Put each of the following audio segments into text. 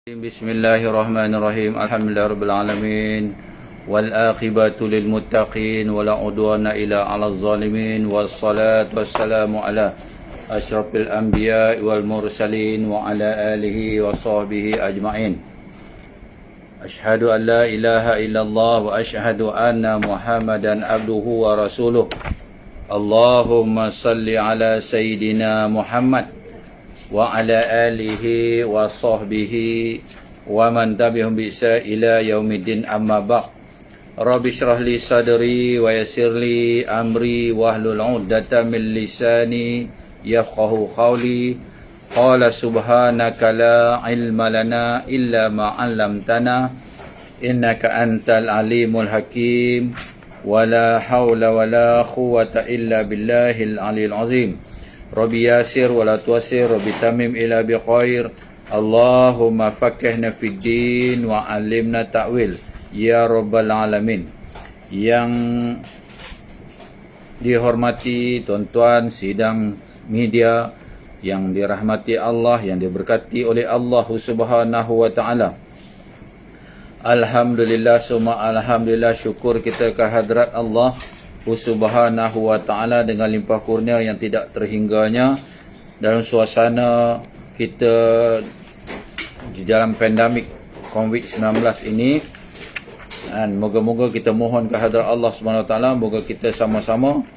Bismillahirrahmanirrahim. Alhamdulillahirabbil alamin. Wal aqibatu lil muttaqin wala udwana illa 'alal zalimin. Wassalatu wassalamu ala asyrafil anbiya'i wal mursalin wa ala alihi wa sahbihi ajma'in. Asyhadu an la ilaha illallah wa asyhadu anna Muhammadan abduhu wa rasuluh. Allahumma salli ala sayyidina Muhammad wa ala alihi wa sahbihi wa man tabi'ahum bi ihsan ila yaumiddin, amma ba'd. Rabbi shrah li sadri wa yassir li amri wahlul 'uqdatam min lisani yafqahu qawli. Qala subhanaka la ilma lana illa ma 'allamtana innaka antal alimul hakim. Wala haula wala quwwata illa billahil aliyil azim. Rabbi yasir wala tuasir, Rabbi tamim ila biqair. Allahumma fakihna fid din wa alimna ta'wil ya rabbal alamin. Yang dihormati tuan-tuan sidang media yang dirahmati Allah, yang diberkati oleh Allah Subhanahu wa taala. Alhamdulillah summa alhamdulillah, syukur kita kehadrat Allah Subhanahu wa ta'ala dengan limpah kurnia yang tidak terhingganya dalam suasana kita di dalam pandemik COVID-19 ini. Dan moga-moga kita mohon kehadrat Allah Subhanahu wa ta'ala, moga kita sama-sama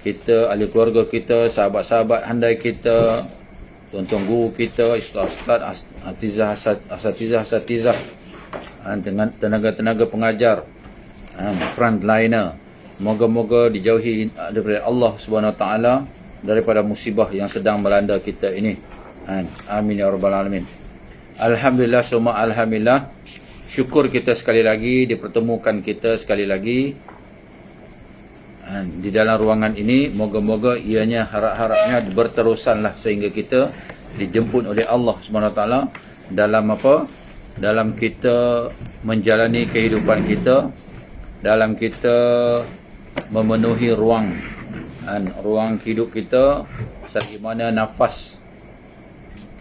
kita, ahli keluarga kita, sahabat-sahabat handai kita, tuan-tuan guru kita, ustaz-ustaz, asatizah, dengan tenaga-tenaga pengajar, frontliner, moga-moga dijauhi daripada Allah Subhanahu Wa Taala daripada musibah yang sedang melanda kita ini. Amin ya rabbal alamin. Alhamdulillah summa alhamdulillah, syukur kita sekali lagi dipertemukan kita sekali lagi di dalam ruangan ini. Moga-moga ianya harap-harapnya berterusanlah sehingga kita dijemput oleh Allah Subhanahu Wa Taala dalam apa? Dalam kita menjalani kehidupan kita, dalam kita memenuhi ruang hidup kita, selagi mana nafas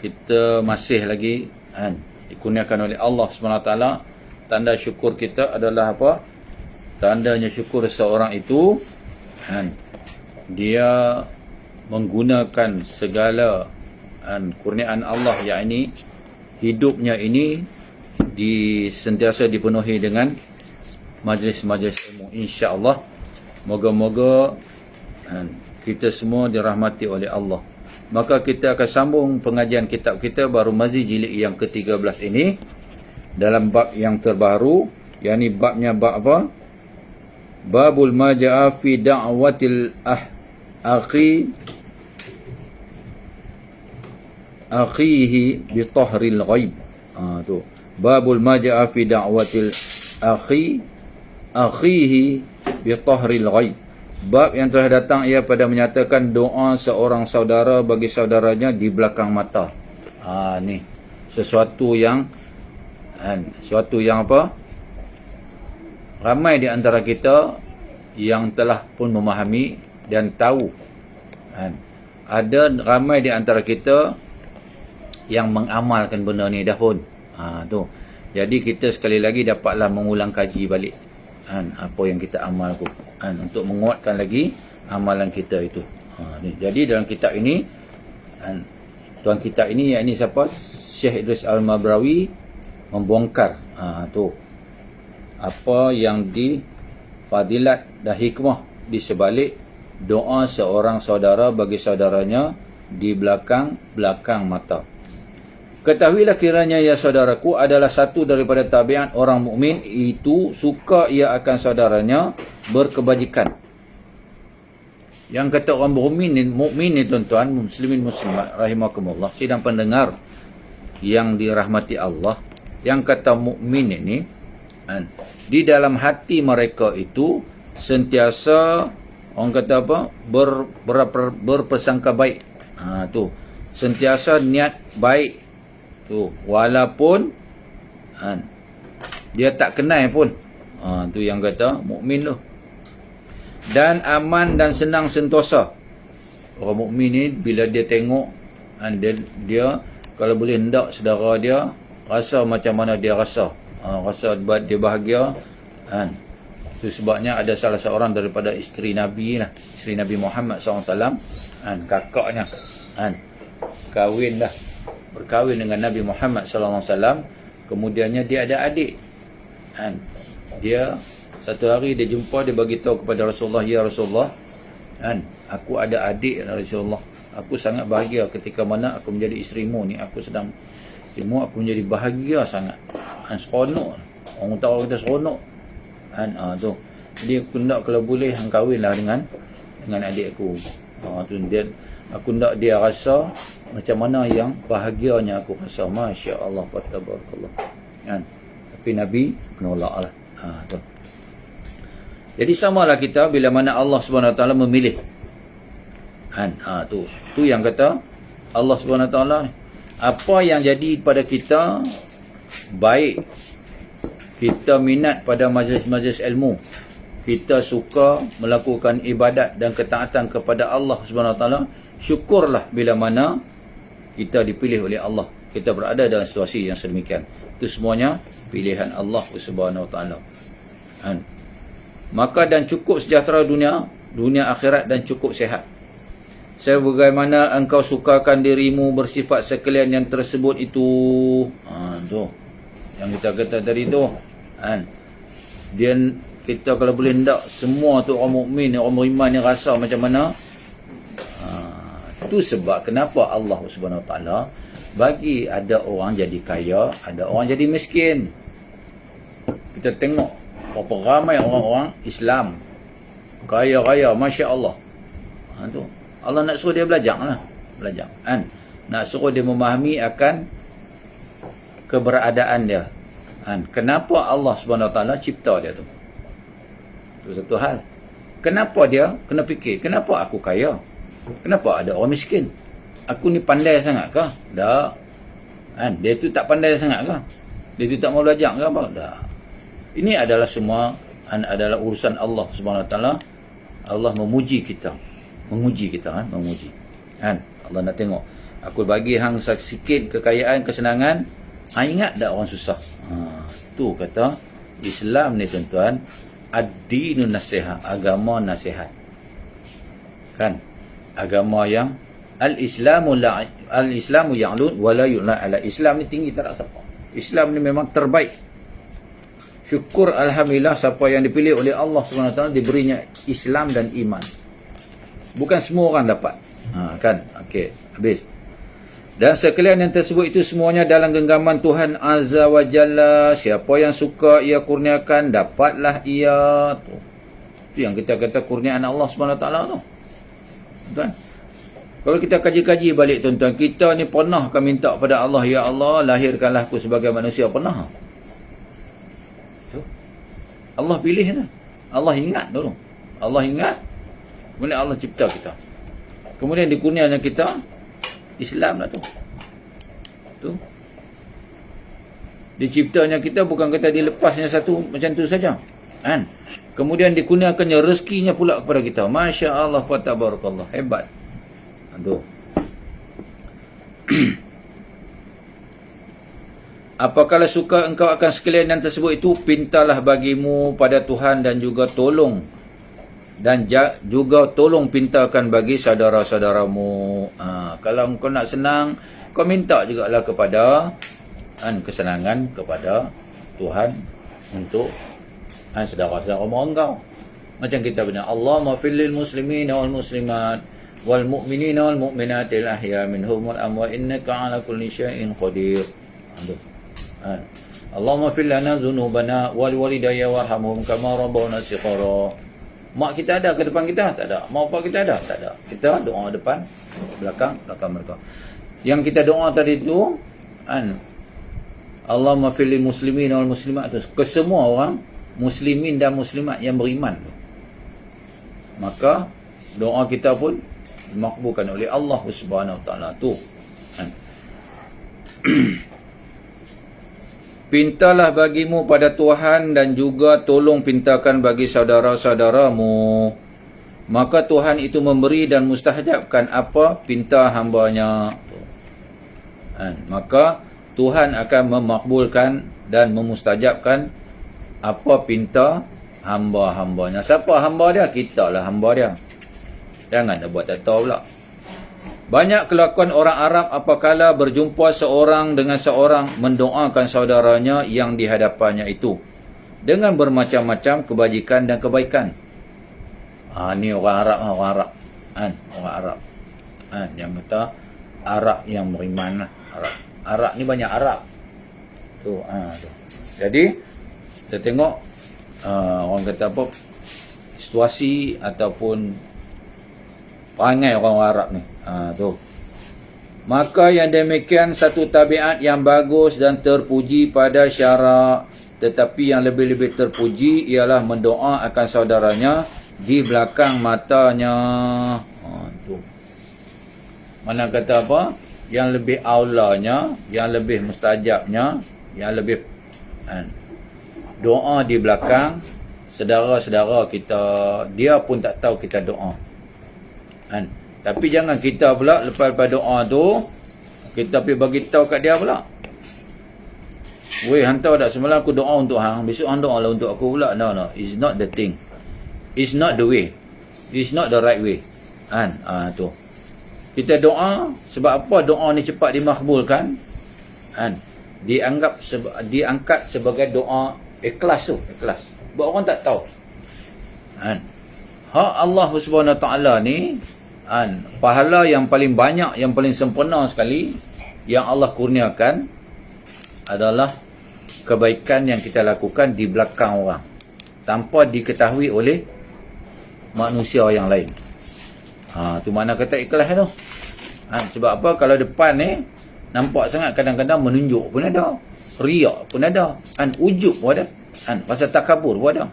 kita masih lagi dikurniakan oleh Allah SWT. Tanda syukur kita adalah apa? Tandanya syukur seorang itu dia menggunakan segala kurniaan Allah, yakni hidupnya ini sentiasa dipenuhi dengan majlis-majlis ilmu, insya-Allah. Moga-moga kita semua dirahmati oleh Allah. Maka kita akan sambung pengajian kitab kita baru Mazi jilid yang ke-13 ini dalam bab yang terbaru, yakni babnya bab apa? Babul maja'a fi da'watil akhihi bi tahril ghaib. Tu babul maja'a fi da'watil akhihi bi tahril ghaib. Bab yang telah datang ia pada menyatakan doa seorang saudara bagi saudaranya di belakang mata. Ni sesuatu yang apa? Ramai di antara kita yang telah pun memahami dan tahu. Ada ramai di antara kita yang mengamalkan benda ni dah pun. Tu. Jadi kita sekali lagi dapatlah mengulang kaji balik apa yang kita amalkan, untuk menguatkan lagi amalan kita itu. Jadi dalam kitab ini, tuan kitab ini, yakni siapa? Syekh Idris Al-Mabrawi membongkar tu apa yang di fadilat dan hikmah di sebalik doa seorang saudara bagi saudaranya di belakang mata. Ketahuilah kiranya ya saudaraku adalah satu daripada tabiat orang mukmin itu suka ia akan saudaranya berkebajikan. Yang kata orang mukmin ni tuan-tuan, muslimin muslimat rahimakumullah, sidang pendengar yang dirahmati Allah, yang kata mukmin ini di dalam hati mereka itu sentiasa orang kata apa? Berprasangka baik. Tu sentiasa niat baik tu, walaupun dia tak kenal pun. Tu yang kata mukmin tu. Dan aman dan senang sentosa. Orang mukmin ni bila dia tengok dia kalau boleh hendak saudara dia rasa macam mana dia rasa, rasa buat dia bahagia, kan. Itu sebabnya ada salah seorang daripada isteri Nabi lah, isteri Nabi Muhammad SAW, kan, kakaknya, kan, berkahwin dengan Nabi Muhammad SAW. Kemudiannya dia ada adik, kan. Dia satu hari dia jumpa, dia bagi tahu kepada Rasulullah, ya Rasulullah, kan, aku ada adik Rasulullah. Aku sangat bahagia ketika mana aku menjadi isterimu ni. Aku sedang isterimu, aku menjadi bahagia sangat. Seronok. Orang tahu kita seronok. Tu. Jadi aku nak kalau boleh hang kahwinlah dengan adik aku. Tu dia, aku nak dia rasa macam mana yang bahagianya aku rasa. Masya-Allah, tabarakallah. Kan? Tapi Nabi menolaklah. Tu. Jadi samalah kita bila mana Allah Subhanahu Wa Taala memilih. Tu yang kata Allah Subhanahu Wa Taala, apa yang jadi pada kita baik, kita minat pada majlis-majlis ilmu, kita suka melakukan ibadat dan ketaatan kepada Allah Subhanahu Wa Taala, syukurlah bila mana kita dipilih oleh Allah, kita berada dalam situasi yang sedemikian. Itu semuanya pilihan Allah Subhanahu Wa Taala. Maka dan cukup sejahtera dunia akhirat, dan cukup sihat. Sebagaimana engkau sukakan dirimu bersifat sekalian yang tersebut itu. Tu yang kita kata tadi tu, dia, kita kalau boleh hendak semua tu orang mukmin, orang beriman yang rasa macam mana. Itu sebab kenapa Allah Subhanahu Wa Taala bagi ada orang jadi kaya, ada orang jadi miskin. Kita tengok berapa ramai orang-orang Islam kaya-kaya, masya-Allah. Tu Allah nak suruh dia belajar, kan? Nak suruh dia memahami akan keberadaan dia, kan? Kenapa Allah Subhanahu Wa Taala cipta dia tu? Itu satu hal. Kenapa dia kena fikir, kenapa aku kaya? Kenapa ada orang miskin? Aku ni pandai sangat ke? Tak. Kan? Dia tu tak pandai sangat ke? Dia tu tak mau belajar ke apa? Tak. Ini adalah semua adalah urusan Allah Subhanahu Wa Taala. Allah memuji kita. Menguji kita, menguji. Kan? Allah nak tengok. Aku bagi hang sikit kekayaan, kesenangan. Ingat tak orang susah? Tu kata Islam ni tuan-tuan, ad-dinun nasihat, agama nasihat. Kan? Agama yang al-Islamu ya'lun wa la yu'la ala. Islam ni tinggi, tak ada siapa. Islam ni memang terbaik. Syukur alhamdulillah siapa yang dipilih oleh Allah Subhanahu Wa Taala diberinya Islam dan iman. Bukan semua orang dapat. Kan? Okey, habis. Dan sekalian yang tersebut itu semuanya dalam genggaman Tuhan Azza wa Jalla. Siapa yang suka ia kurniakan, dapatlah ia. Itu yang kita kata kurniaan Allah Subhanahu Wa Taala tu. Tuan. Kalau kita kaji-kaji balik tuan-tuan, kita ni pernah kan minta pada Allah, ya Allah, lahirkanlah aku sebagai manusia, pernah? Allah pilih tu. Allah ingat dulu. Allah ingat. Kemudian Allah cipta kita. Kemudian dikurniakan kita Islam lah tu. Tu. Diciptanya kita bukan kata dilepasnya satu macam tu saja. Kan? Kemudian dikurniakannya rezekinya pula kepada kita. Masya-Allah wa tabarakallah. Hebat. Tu. Apakala suka engkau akan sekalian yang tersebut itu, pintalah bagimu pada Tuhan dan juga tolong. Dan juga tolong pintakan bagi saudara-saudaramu. Kalau engkau nak senang, kau minta jugalah kepada kesenangan kepada Tuhan untuk saudara-saudara engkau. Macam kita benar, Allahumma fil lil muslimin wal muslimat wal mu'minin wal mu'minatil ahya minhum wal amwat innaka ala kulli syai'in qadir. Allahumma fil lana dhunubana wal walidayya warhamhum kama rabbawna shighara. Mak kita ada ke depan kita? Tak ada. Mak bapak kita ada? Tak ada. Kita doa depan, belakang mereka. Yang kita doa tadi tu, Allahumma fil lil muslimin wal muslimat, ke semua orang muslimin dan muslimat yang beriman. Maka doa kita pun dimakbulkan oleh Allah Subhanahu Wa Taala tu. Pintalah bagimu pada Tuhan dan juga tolong pintakan bagi saudara-saudaramu. Maka Tuhan itu memberi dan mustahjabkan apa pinta hambanya. Maka Tuhan akan memakbulkan dan memustajabkan apa pinta hamba-hambanya. Siapa hamba dia? Kita lah hamba dia. Jangan dah buat tak tahu pula. Banyak kelakuan orang Arab apabila berjumpa seorang dengan seorang mendoakan saudaranya yang di hadapannya itu dengan bermacam-macam kebajikan dan kebaikan. Ni orang Arab, orang Arab. Orang Arab. Yang kata Arab yang beriman lah. Arab ni banyak Arab. Tu. Jadi kita tengok orang kata apa, situasi ataupun perangai orang Arab ni. Tu. Maka yang demikian satu tabiat yang bagus dan terpuji pada syarak, tetapi yang lebih-lebih terpuji ialah mendoa akan saudaranya di belakang matanya. Tu. Mana kata apa? Yang lebih aulanya, yang lebih mustajabnya, yang lebih doa di belakang saudara-saudara kita, dia pun tak tahu kita doa. Tapi jangan kita pula lepas doa tu kita pergi bagi tahu kat dia pula. Weh, hantar tak semalam aku doa untuk hang, besok hang doa lah untuk aku pula. No, it's not the thing. It's not the way. It's not the right way. Tu. Kita doa sebab apa doa ni cepat dimakbulkan? Diangkat sebagai doa ikhlas tu, ikhlas. Buat orang tak tahu. Allah Subhanahu Wa Taala ni pahala yang paling banyak, yang paling sempurna sekali yang Allah kurniakan adalah kebaikan yang kita lakukan di belakang orang tanpa diketahui oleh manusia yang lain. Tu mana kata ikhlas tu. Sebab apa? Kalau depan ni nampak sangat, kadang-kadang menunjuk pun ada, riak pun ada, ujub pun ada, rasa takabur pun ada.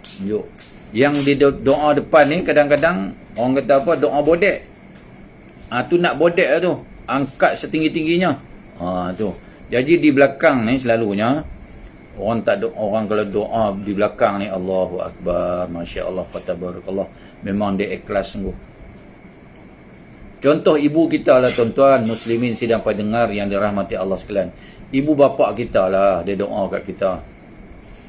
Tunjuk. Yang di doa depan ni kadang-kadang orang kata apa, doa bodek. Tu nak bodek lah tu, angkat setinggi-tingginya. Tu. Jadi di belakang ni selalunya orang kalau doa di belakang ni, Allahu Akbar, Masya Allah, Fatabarakallah, memang dia ikhlas sungguh. Contoh ibu kita lah tuan-tuan muslimin sidang pendengar yang dirahmati Allah sekalian. Ibu bapa kita lah dia doa kat kita.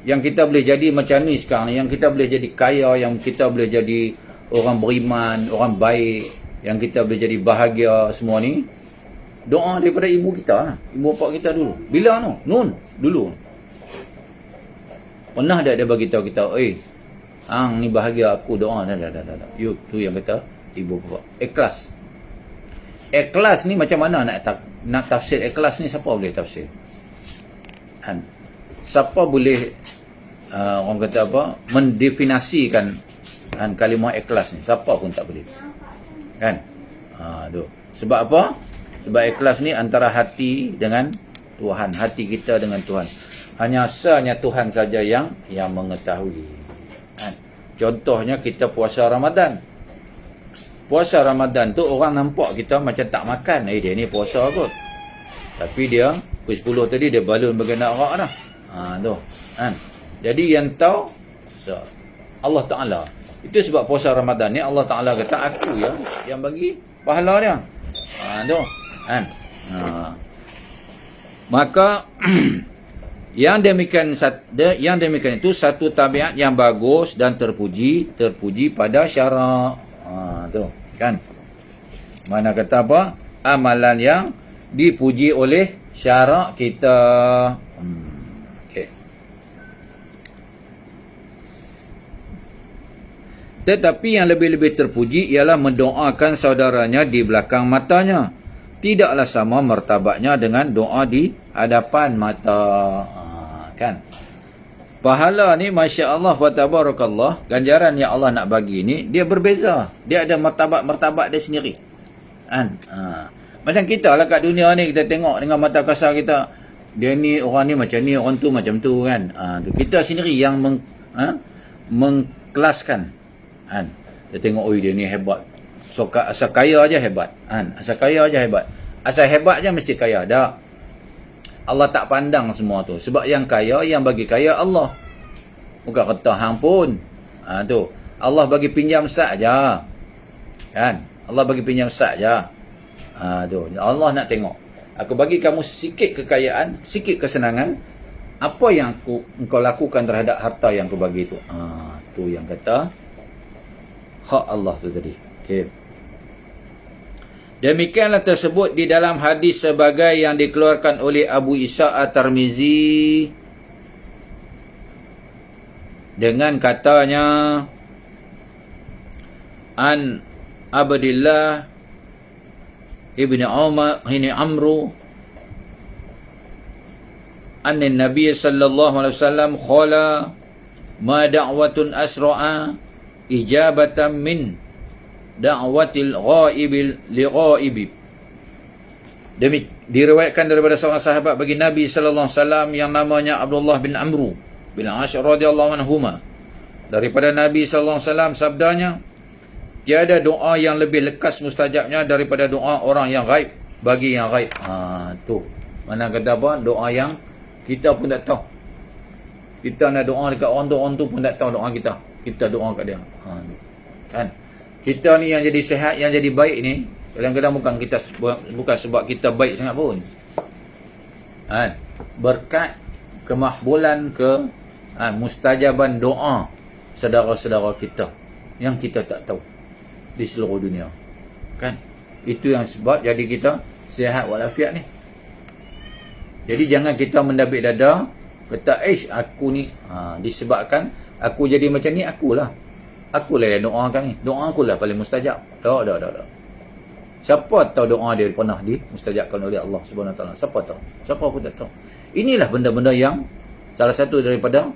Yang kita boleh jadi macam ni sekarang ni, yang kita boleh jadi kaya, yang kita boleh jadi orang beriman, orang baik, yang kita boleh jadi bahagia semua ni, doa daripada ibu kita lah, ibu bapa kita dulu. Bila tu? Nun, dulu. Pernah tak dia bagi tahu kita, hang ni bahagia aku doa dah. You tu yang kata ibu bapa. Ikhlas. Ikhlas ni macam mana nak tafsir ikhlas ni, siapa boleh tafsir? Siapa boleh orang kata apa, mendefinisikan kalimah ikhlas ni? Siapa pun tak boleh. Tu. Sebab apa? Sebab ikhlas ni antara hati dengan Tuhan, hati kita dengan Tuhan. Hanya sahnya Tuhan saja yang mengetahui. Contohnya kita puasa Ramadan. Puasa Ramadan tu orang nampak kita macam tak makan. Dia ni puasa kot. Tapi dia pukul 10 tadi dia balun bagi nak arak dah. Tu. Jadi yang tahu Allah Ta'ala. Itu sebab puasa Ramadan ni Allah Ta'ala kata aku yang bagi pahala dia. Tu. Maka yang demikian itu satu tabiat yang bagus dan terpuji pada syarak. Tu kan. Mana kata apa? Amalan yang dipuji oleh syarak kita. Okey. Tetapi yang lebih-lebih terpuji ialah mendoakan saudaranya di belakang matanya. Tidaklah sama martabatnya dengan doa di hadapan mata. Kan? Pahala ni Masya Allah wa tabarakallah, ganjaran yang Allah nak bagi ni dia berbeza. Dia ada martabat dia sendiri. Macam kita lah kat dunia ni, kita tengok dengan mata kasar kita, dia ni orang ni orang tu macam tu kan. Kita sendiri yang mengkelaskan. Kita tengok dia ni hebat. So asal kaya aja hebat. Asal kaya aja hebat. Asal hebat aja mesti kaya. Dah. Allah tak pandang semua tu. Sebab yang kaya, yang bagi kaya Allah. Bukan kata hang pun. Tu. Allah bagi pinjam saja. Kan? Allah bagi pinjam saja. Tu. Allah nak tengok. Aku bagi kamu sikit kekayaan, sikit kesenangan. Apa yang engkau lakukan terhadap harta yang aku bagi tu? Tu yang kata hak Allah tu tadi. Okey. Demikianlah tersebut di dalam hadis sebagai yang dikeluarkan oleh Abu Isa At-Tirmizi dengan katanya an Abdillah ibni Umar ini Amru anna Nabi sallallahu alaihi wasallam khala ma da'watun asra'a ijabatan min da'watil ghaibil li ghaibi. Diriwayatkan daripada seorang sahabat bagi Nabi sallallahu alaihi wasallam yang namanya Abdullah bin Amru bin As radhiyallahu anhuma, daripada Nabi sallallahu alaihi wasallam sabdanya, tiada doa yang lebih lekas mustajabnya daripada doa orang yang gaib bagi yang gaib. Tu. Mana kata apa? Doa yang kita pun tak tahu. Kita nak doa dekat orang tu pun tak tahu doa kita. Kita doa kat dia. Kan? Kita ni yang jadi sihat, yang jadi baik ni, kadang-kadang bukan sebab kita baik sangat pun. Kan? Berkat kemahbulan mustajaban doa saudara-saudara kita yang kita tak tahu di seluruh dunia. Kan? Itu yang sebab jadi kita sihat walafiat ni. Jadi jangan kita mendabik dada kata aku ni disebabkan aku jadi macam ni, akulah yang doakan ni, doa akulah paling mustajab. Tak. Siapa tahu doa dia pernah dimustajabkan oleh Allah Subhanahu Wa Taala? Siapa tahu? Siapa pun tak tahu. Inilah benda-benda yang salah satu daripada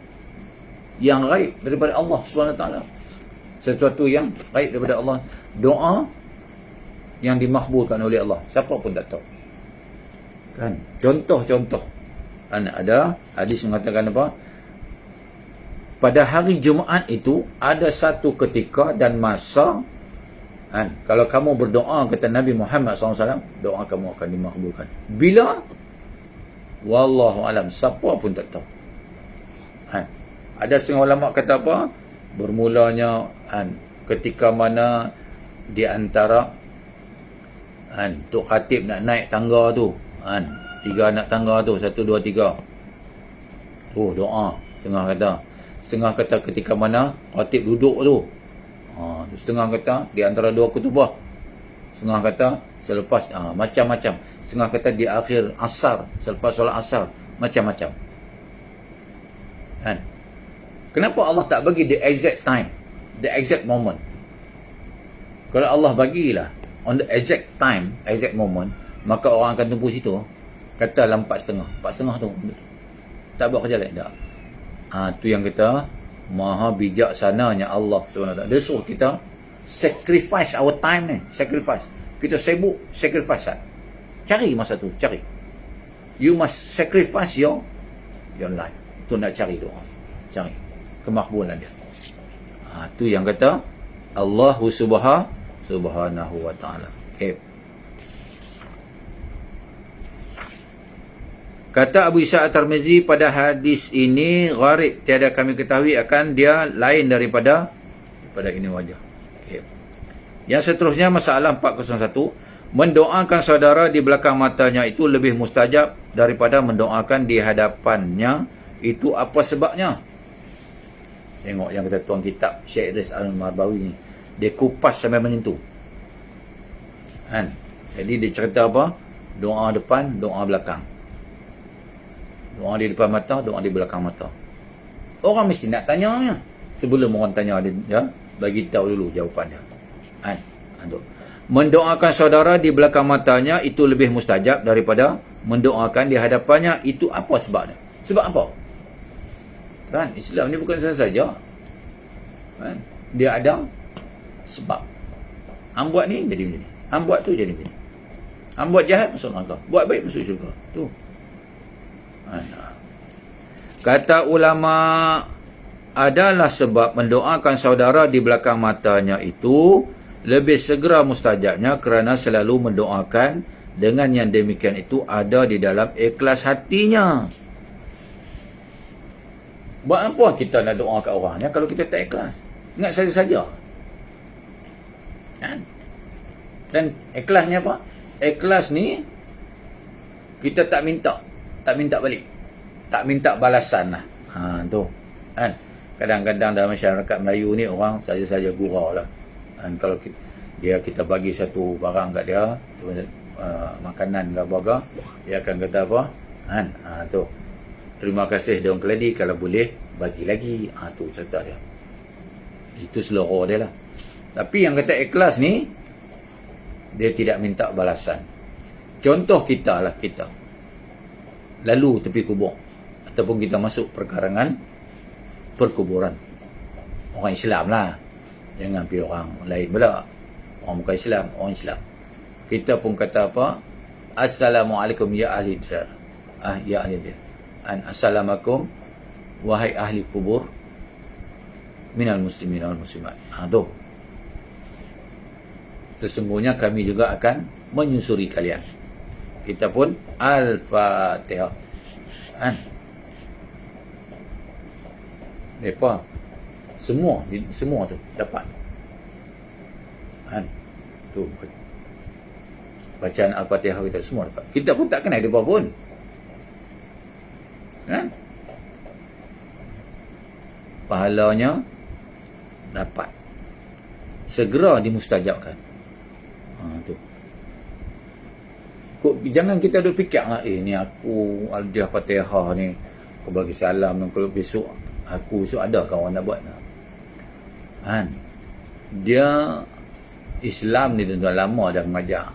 yang gaib daripada Allah Subhanahu Wa Taala. Sesuatu yang gaib daripada Allah. Doa yang dimakbulkan oleh Allah. Siapa pun tak tahu. Kan? Contoh-contoh. Ada hadis mengatakan apa? Pada hari Jumaat itu ada satu ketika dan masa, kalau kamu berdoa, kata Nabi Muhammad SAW, doa kamu akan dimakbulkan. Bila? Wallahu alam, siapa pun tak tahu. Ada setengah ulama kata apa? Bermulanya ketika mana di antara Tok Khatib nak naik tangga tu, 3 anak tangga tu, 1, 2, 3. Doa. Setengah kata ketika mana khatib duduk tu. Setengah kata di antara 2 kutubah. Setengah kata selepas, macam-macam. Setengah kata di akhir asar, selepas solat asar. Macam-macam. Kenapa Allah tak bagi the exact time, the exact moment? Kalau Allah bagilah on the exact time, exact moment, maka orang akan tumpu situ. Katalah 4.5. 4.5 tu tak buat kerja lain. Tak. Tu yang kita maha bijaksananya Allah SWT. Dia suruh kita sacrifice our time ni. Sacrifice. Kita sibuk, sacrifice. Cari masa tu, cari. You must sacrifice your life. Tu nak cari doa. Cari kemakbulan dia. Tu yang kata Allah Subhanahu Wa Taala. Okay. Kata Abu Isa At-Tirmizi pada hadis ini, gharib, tiada kami ketahui akan dia lain daripada ini wajah. Okay. Yang seterusnya masalah 401, mendoakan saudara di belakang matanya itu lebih mustajab daripada mendoakan di hadapannya. Itu apa sebabnya? Tengok yang kata tuan kitab Syekh Idris Al-Marbawi ni, dia kupas sampai menyentuh. Jadi dia cerita apa? Doa depan, doa belakang. Doa di depan mata, doa di belakang mata. Orang mesti nak tanya. Sebelum orang tanya dia, bagi tahu dulu jawapan dia. Mendoakan saudara di belakang matanya itu lebih mustajab daripada mendoakan di hadapannya. Itu apa sebabnya? Sebab apa? Kan Islam ni bukan saja. Dia ada sebab. Hang buat ni jadi begini. Hang buat tu jadi begini. Hang buat jahat masuk neraka. Buat baik masuk syurga. Tu. Kata ulama, adalah sebab mendoakan saudara di belakang matanya itu lebih segera mustajabnya kerana selalu mendoakan dengan yang demikian itu ada di dalam ikhlas hatinya. Buat apa kita nak doa kat orangnya kalau kita tak ikhlas? Ingat saja-saja. Dan ikhlasnya apa? Ikhlas ni kita tak minta balik, tak minta balasan lah. Tu kan, kadang-kadang dalam masyarakat Melayu ni orang saja-saja gurau lah kan. Kalau kita bagi satu barang kat dia, makanan ke apa, dia akan kata apa kan, tu terima kasih daun keladi, kalau boleh bagi lagi. Tu cerita dia, itu selera dia lah. Tapi yang kata ikhlas ni, dia tidak minta balasan. Contoh kita lalu tepi kubur, ataupun kita masuk perkarangan perkuburan, orang Islam lah, jangan pergi orang lain pula, orang bukan Islam, orang Islam. Kita pun kata apa, Assalamualaikum ya ahli dar, ya ahli dar, Assalamualaikum wahai ahli kubur, minal muslimin wal muslimat. Tu sesungguhnya kami juga akan menyusuri kalian. Kita pun Al-Fatihah kan. Mereka semua tu dapat kan. Tu bacaan Al-Fatihah kita semua dapat. Kita pun tak kenal dia pun kan. Pahalanya dapat, segera dimustajabkan. Tu. Jangan kita duk fikir ni aku Al-Fatihah Fatihah ni, aku bagi salam, kalau besok aku ada kawan nak buat kan. Dia Islam ni tuan-tuan lama dah mengajar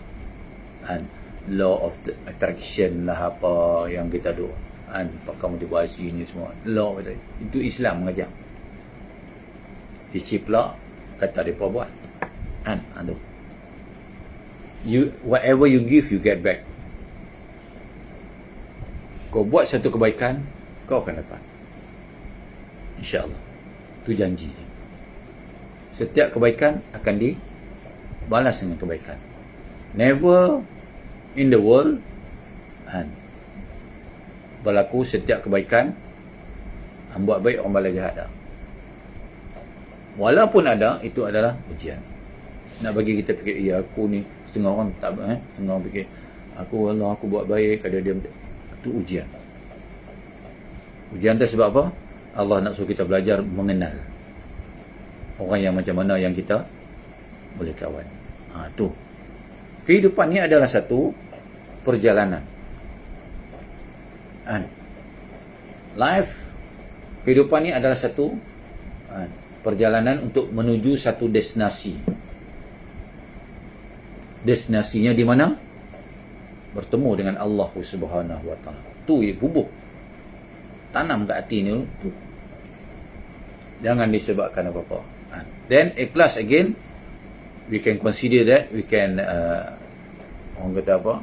kan, law of attraction lah, apa yang kita duk kan, pakai motivasi ni semua law itu Islam mengajar. Disiplin kata dia buat kan. Tu whatever you give, you get back. Kau buat satu kebaikan, kau akan dapat, InsyaAllah. Itu janji. Setiap kebaikan akan dibalas dengan kebaikan. Never in the world berlaku setiap kebaikan buat baik orang balas jahat dah. Walaupun ada, itu adalah ujian. Nak bagi kita fikir, ya aku ni, setengah orang tak setengah orang fikir aku buat baik, ada dia, itu ujian. Ujian tu sebab apa? Allah nak suruh kita belajar mengenal orang yang macam mana yang kita boleh kawan. Tu kehidupan ni adalah satu perjalanan. Life, kehidupan ni adalah satu perjalanan untuk menuju satu destinasi. Destinasinya di mana? Bertemu dengan Allah Subhanahu wa taala. Tu bubuk, tanam kat hati ni tu. Jangan disebabkan apa-apa. Then ikhlas again, we can consider that, we can orang kata apa,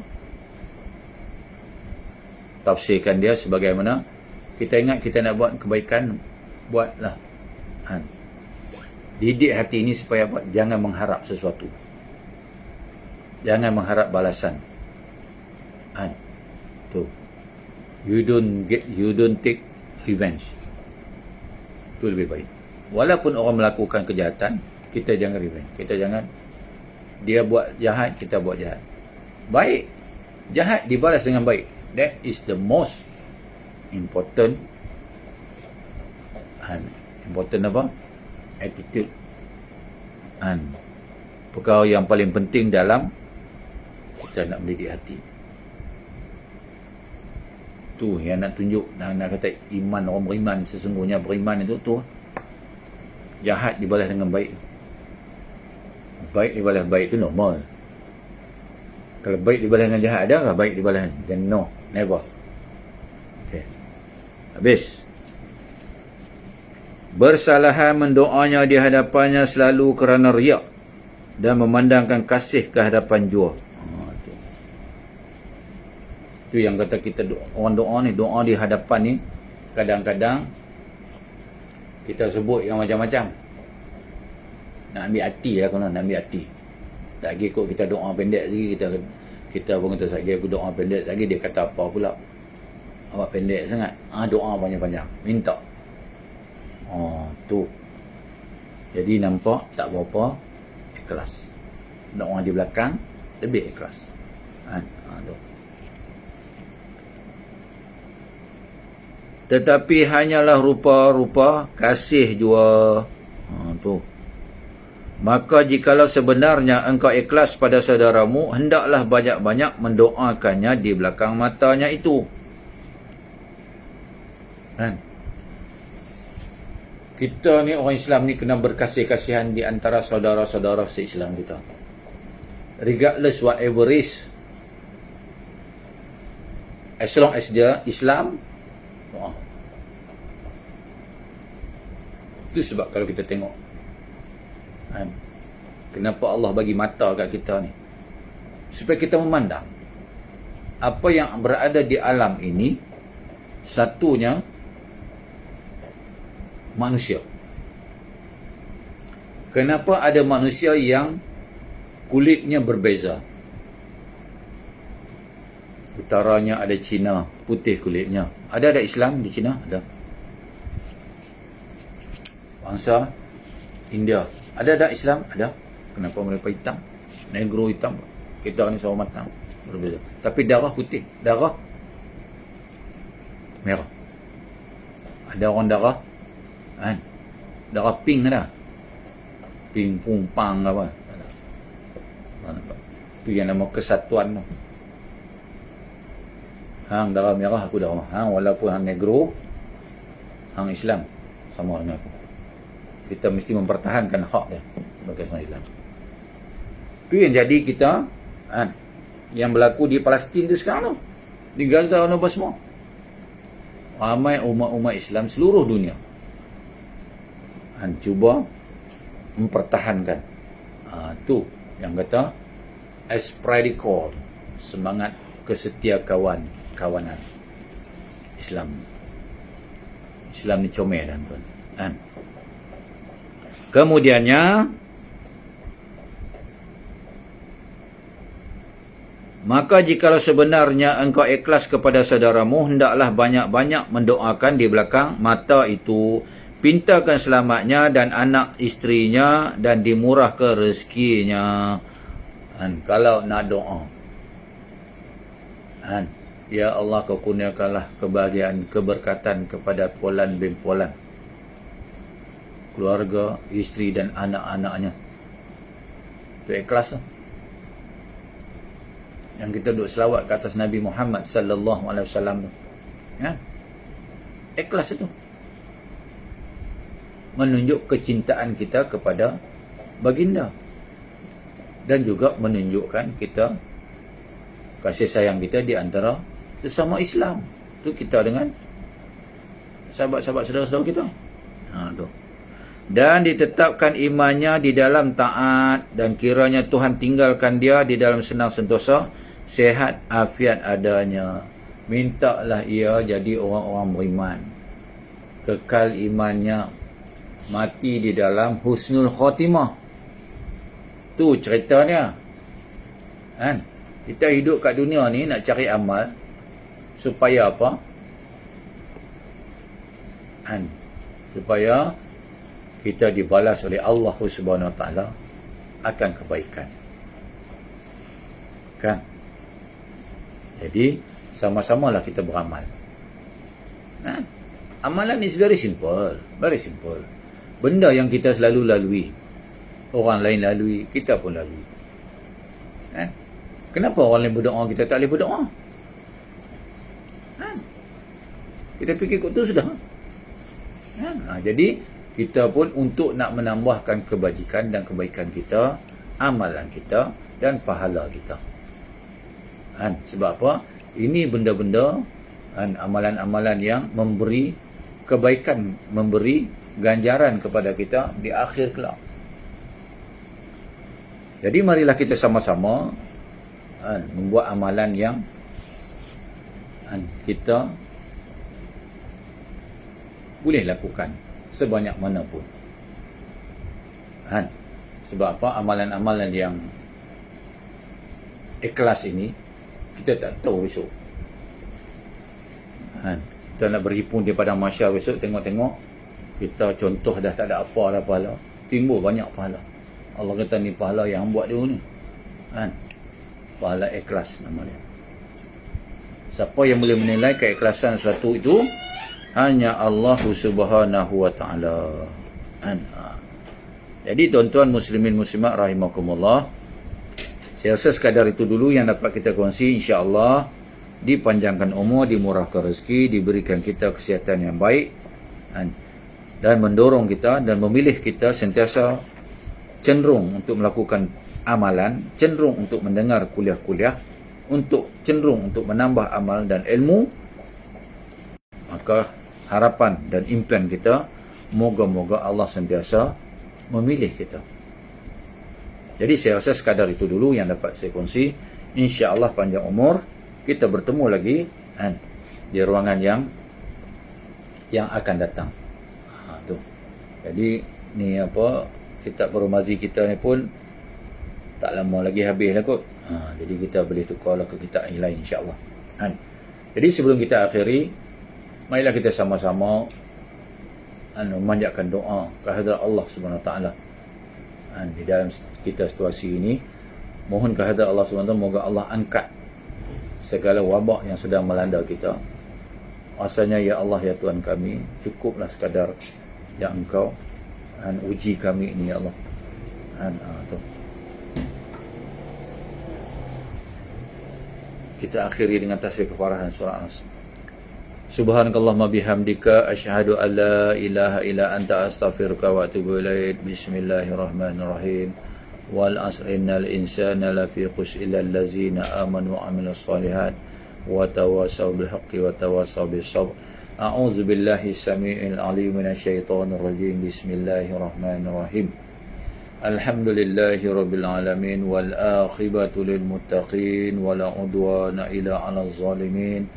tafsirkan dia sebagaimana kita ingat kita nak buat kebaikan, buatlah. Didik hati ini supaya apa? Jangan mengharap sesuatu, jangan mengharap balasan. Tu, you don't take revenge. Itu lebih baik. Walaupun orang melakukan kejahatan, kita jangan revenge. Kita jangan, dia buat jahat, kita buat jahat. Baik, jahat dibalas dengan baik. That is the most important. Important apa? Attitude. Perkara yang paling penting dalam kita nak mendidik hati. Tu yang nak tunjuk, nak kata iman, orang beriman sesungguhnya beriman itu tu. Jahat dibalas dengan baik, baik dibalas baik, itu normal. Kalau baik dibalas dengan jahat, ada ke baik dibalas? Then no, never. Okay, habis. Bersalahan mendoanya di hadapannya selalu kerana riak dan memandangkan kasih ke hadapan jua. Itu yang kata kita orang doa ni, doa di hadapan ni kadang-kadang kita sebut yang macam-macam. Nak ambil hati lah, nak ambil hati. Tak lagi kot kita doa pendek lagi, kita pun kata lagi aku doa pendek lagi, dia kata apa pula, awak pendek sangat. Doa panjang-panjang, minta. Tu. Jadi nampak tak berapa ikhlas. Doa di belakang lebih ikhlas. Kan? Tu. Tetapi hanyalah rupa-rupa kasih jua. Tu. Maka jikalau sebenarnya engkau ikhlas pada saudaramu, hendaklah banyak-banyak mendoakannya di belakang matanya itu. Kan? Kita ni orang Islam ni kena berkasih-kasihan di antara saudara-saudara se-Islam kita. Regardless whatever is. As long as dia Islam. Itu sebab kalau kita tengok. Kenapa Allah bagi mata kat kita ni? Supaya kita memandang. Apa yang berada di alam ini. Satunya. Manusia. Kenapa ada manusia yang kulitnya berbeza? Utaranya ada Cina, putih kulitnya. Ada Islam di Cina? Ada. Bangsa India. Ada Islam? Ada. Kenapa mereka hitam? Negro hitam. Kita ni sama matang. Berbeza. Tapi darah putih. Darah merah. Ada orang darah darah pink ada. Pink pumpang apa. Itu yang nama kesatuan tu. Hang darah merah, aku darah. Hang walaupun hang negro, hang Islam, sama dengan aku. Kita mesti mempertahankan hak dia sebagai orang Islam. Itu yang jadi kita yang berlaku di Palestin tu sekarang tu. Di Gaza apa semua. Ramai umat-umat Islam seluruh dunia cuba mempertahankan tu yang kata espradikor, semangat kesetiakawanan Islam ni comel dan tuan. Kemudiannya maka jikalau sebenarnya engkau ikhlas kepada saudaramu, hendaklah banyak-banyak mendoakan di belakang mata itu, pintakan selamatnya dan anak isterinya dan dimurahkan rezekinya. Kalau nak doa, ya Allah, kau kurniakanlah kebahagiaan, keberkatan kepada Polan bin Polan, keluarga, isteri dan anak-anaknya. Itu ikhlas lah. Yang kita duduk selawat ke atas Nabi Muhammad sallallahu alaihi wasallam tu. Ikhlas itu. Menunjuk kecintaan kita kepada baginda. Dan juga menunjukkan kita kasih sayang kita di antara sesama Islam. Itu kita dengan sahabat-sahabat saudara-saudara kita. Tu. Dan ditetapkan imannya di dalam taat, dan kiranya Tuhan tinggalkan dia di dalam senang sentosa, sehat afiat adanya. Mintalah ia jadi orang-orang beriman, kekal imannya, mati di dalam husnul khatimah. Tu ceritanya. Kita hidup kat dunia ni nak cari amal supaya apa? Supaya kita dibalas oleh Allah Subhanahu Wa Taala akan kebaikan. Kan? Jadi sama-samalah kita beramal. Amalan is very simple, very simple. Benda yang kita selalu lalui, orang lain lalui, kita pun lalui. Kenapa orang lain berdoa, kita tak boleh berdoa? Kita fikir kot tu sudah. Jadi kita pun untuk nak menambahkan kebajikan dan kebaikan kita, amalan kita dan pahala kita. Sebab apa? Ini benda-benda, amalan-amalan yang memberi kebaikan, memberi ganjaran kepada kita di akhir kelak. Jadi marilah kita sama-sama membuat amalan yang kita boleh lakukan sebanyak mana pun. Sebab apa? Amalan-amalan yang ikhlas ini kita tak tahu besok. Kita nak berhimpun di padang mahsyar besok, tengok-tengok kita contoh dah tak ada apa dah pahala, timbul banyak pahala. Allah kata ni pahala yang buat dia ni. pahala ikhlas namanya. Siapa yang boleh menilai keikhlasan sesuatu itu? Hanya Allah Subhanahu wa taala. Jadi tuan-tuan muslimin muslimat rahimakumullah, saya rasa sekadar itu dulu yang dapat kita kongsi. Insya-Allah dipanjangkan umur, dimurahkan rezeki, diberikan kita kesihatan yang baik, dan mendorong kita dan memilih kita sentiasa cenderung untuk melakukan amalan, cenderung untuk mendengar kuliah-kuliah, cenderung untuk menambah amal dan ilmu. Maka harapan dan impian kita, moga-moga Allah sentiasa memilih kita. Jadi saya rasa sekadar itu dulu yang dapat saya kongsi. Insya-Allah panjang umur, kita bertemu lagi di ruangan yang akan datang. Jadi ni kitab Romazi kita ni pun tak lama lagi habis lah kot. Jadi kita boleh tukarlah ke kitab yang lain insya-Allah. Jadi sebelum kita akhiri, marilah kita sama-sama memanjatkan doa kehadrat Allah Subhanahu Wa Taala. Di dalam kita situasi ini, mohon kehadrat Allah Subhanahu Wa Taala, moga Allah angkat segala wabak yang sedang melanda kita. Asalnya ya Allah ya Tuhan kami, cukuplah sekadar yang Engkau uji kami ini ya Allah. Kita akhiri dengan tasbih kefarahan surah An-Nas. Subhanakallahumma bihamdika asyhadu an la ilaha illa anta astaghfiruka wa atubu ilaik. Bismillahirrahmanirrahim. Wal 'asri innal insana lafi khusr illa allazina amanu wa 'amilus shalihat wa tawassaw bil haqqi wa tawassaw bis sabr. A'udzu billahi samii'il 'aliim minasyaitonir rajim. Bismillahirrahmanirrahim. Alhamdulillahi rabbil alamin wal akhibatu lil muttaqin wala udwana illa 'alal zalimin.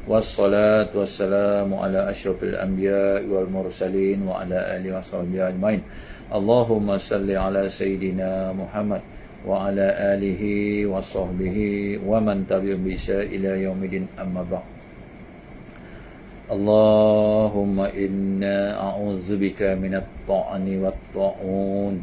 Wassalatu wassalamu ala asyrafil anbiya'i wal mursalin wa ala alihi washabbihi ajmain. Allahumma salli ala sayyidina Muhammad wa ala alihi washabbihi wa man tabi'ahum bi ihsan ila yaumil amma ba'd. Allahumma inna a'udzubika minat ta'ani wat ta'un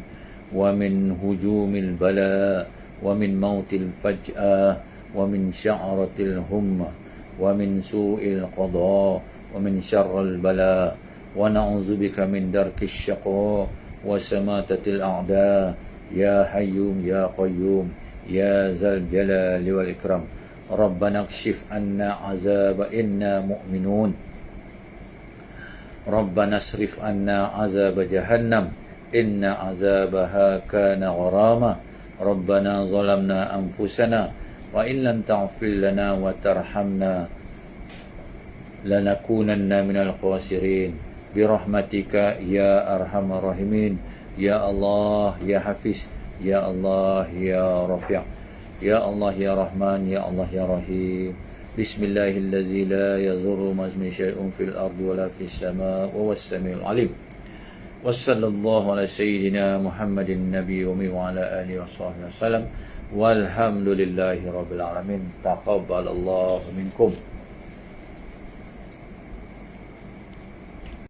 wa min hujumil bala wa min mautil faj'ah wa min sya'ratil humma wa min su'il qada wa min syarril bala wa na'udzubika min darkis syaqa wa samatatil a'da ya hayyum ya qayyum ya zal jalali wal ikram. Rabbana kshif anna azaba inna mu'minun. Rabbana asrif anna azaba jahannam inna azabaha kana gharama. Rabbana zalamna anfusana wa in lam taghfir lana wa tarhamna lanakunanna minal khasirin birahmatika ya arhamar rahimin. Ya Allah ya Hafiz, ya Allah ya Rafi', ya Allah ya Rahman, ya Allah ya Rahim. Bismillahirrahmanirrahim. La yadhurru ma ismihi syai'un fil ardi wa la fis sama' wa huwas samiul alim. Wassallallahu ala sayyidina Muhammadin nabiyyi wa ala alihi washabihi wasallam. Walhamdulillahi rabbil alamin. Taqabbalallahu minkum.